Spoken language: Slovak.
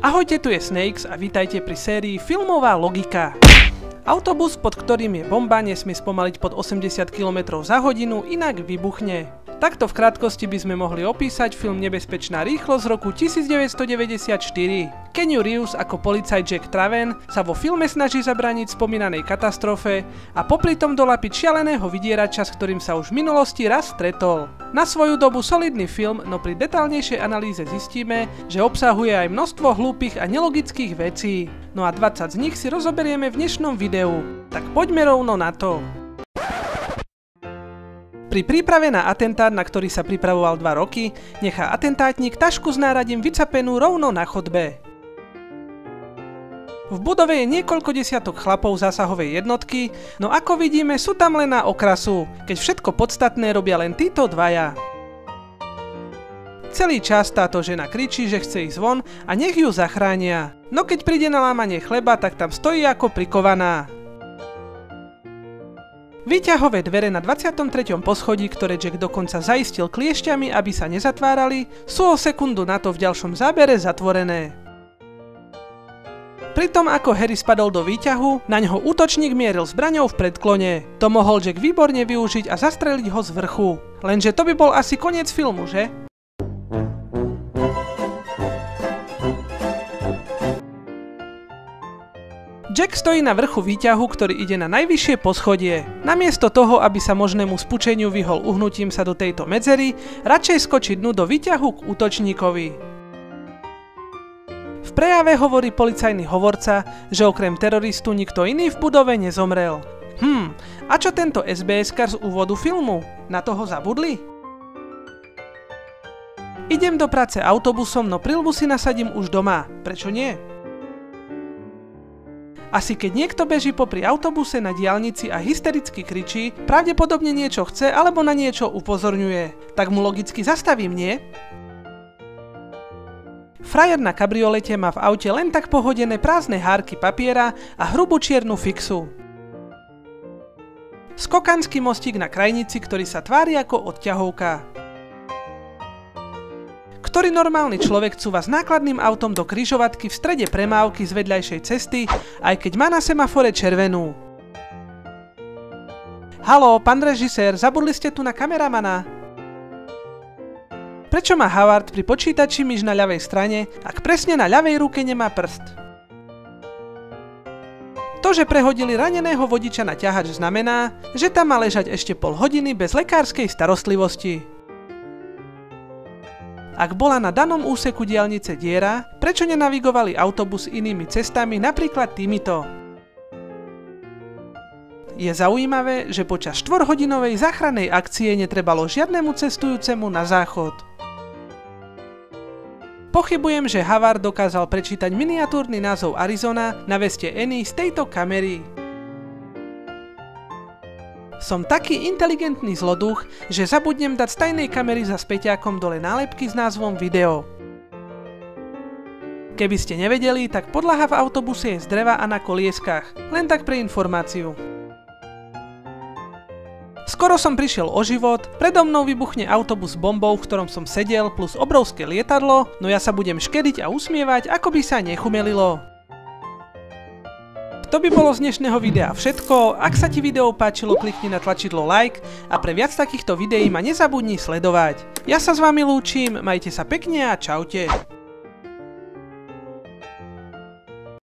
Ahojte, tu je Snakes a vítajte pri sérii Filmová logika. Autobus, pod ktorým je bomba, nesmie spomaliť pod 80 km za hodinu, inak vybuchne. Takto v krátkosti by sme mohli opísať film Nebezpečná rýchlosť z roku 1994. Keanu Reeves ako policajt Jack Traven sa vo filme snaží zabrániť spomínanej katastrofe a popri tom dolapiť šialeného vydierača, s ktorým sa už v minulosti raz stretol. Na svoju dobu solidný film, no pri detailnejšej analýze zistíme, že obsahuje aj množstvo hlúpych a nelogických vecí. No a 20 z nich si rozoberieme v dnešnom videu. Tak poďme rovno na to. Pri príprave na atentát, na ktorý sa pripravoval 2 roky, nechá atentátnik tašku s náradím vycapenú rovno na chodbe. V budove je niekoľko desiatok chlapov zásahovej jednotky, no ako vidíme, sú tam len na okrasu, keď všetko podstatné robia len títo dvaja. Celý čas táto žena kričí, že chce ísť von a nech ju zachránia. No keď príde na lámanie chleba, tak tam stojí ako prikovaná. Výťahové dvere na 23. poschodí, ktoré Jack dokonca zaistil kliešťami, aby sa nezatvárali, sú o sekundu na to v ďalšom zábere zatvorené. Pritom ako Harry spadol do výťahu, na ňo útočník mieril zbraňou v predklone. To mohol Jack výborne využiť a zastreliť ho z vrchu. Lenže to by bol asi koniec filmu, že? Jack stojí na vrchu výťahu, ktorý ide na najvyššie poschodie. Namiesto toho, aby sa možnému spučeniu vyhol uhnutím sa do tejto medzery, radšej skočí dnu do výťahu k útočníkovi. V prejave hovorí policajný hovorca, že okrem teroristu nikto iný v budove nezomrel. A čo tento SBS-kar z úvodu filmu? Na toho zabudli? Idem do práce autobusom, no prilbu si nasadím už doma. Prečo nie? Asi keď niekto beží popri autobuse na diaľnici a hystericky kričí, pravdepodobne niečo chce alebo na niečo upozorňuje. Tak mu logicky zastavím, nie? Frajer na kabriolete má v aute len tak pohodené prázdne hárky papiera a hrubú čiernu fixu. Skokanský mostík na krajnici, ktorý sa tvári ako odťahovka. Ktorý normálny človek cúva s nákladným autom do križovatky v strede premávky z vedľajšej cesty, aj keď má na semafore červenú. Haló, pán režisér, zabudli ste tu na kameramana? Prečo má Howard pri počítači myš na ľavej strane, ak presne na ľavej ruke nemá prst? To, že prehodili raneného vodiča na ťahač, znamená, že tam má ležať ešte pol hodiny bez lekárskej starostlivosti. Ak bola na danom úseku diaľnice diera, prečo nenavigovali autobus inými cestami, napríklad týmito? Je zaujímavé, že počas 4-hodinovej záchrannej akcie netrebalo žiadnemu cestujúcemu na záchod. Pochybujem, že Howard dokázal prečítať miniatúrny názov Arizona na veste Annie z tejto kamery. Som taký inteligentný zloduch, že zabudnem dať z tajnej kamery za späťákom dole nálepky s názvom video. Keby ste nevedeli, tak podlaha v autobuse je z dreva a na kolieskach, len tak pre informáciu. Skoro som prišiel o život, predo mnou vybuchne autobus s bombou, v ktorom som sedel, plus obrovské lietadlo, no ja sa budem škediť a usmievať, ako by sa nechumelilo. To by bolo z dnešného videa všetko. Ak sa ti video páčilo, klikni na tlačidlo like a pre viac takýchto videí ma nezabudni sledovať. Ja sa s vami lúčim, majte sa pekne a čaute.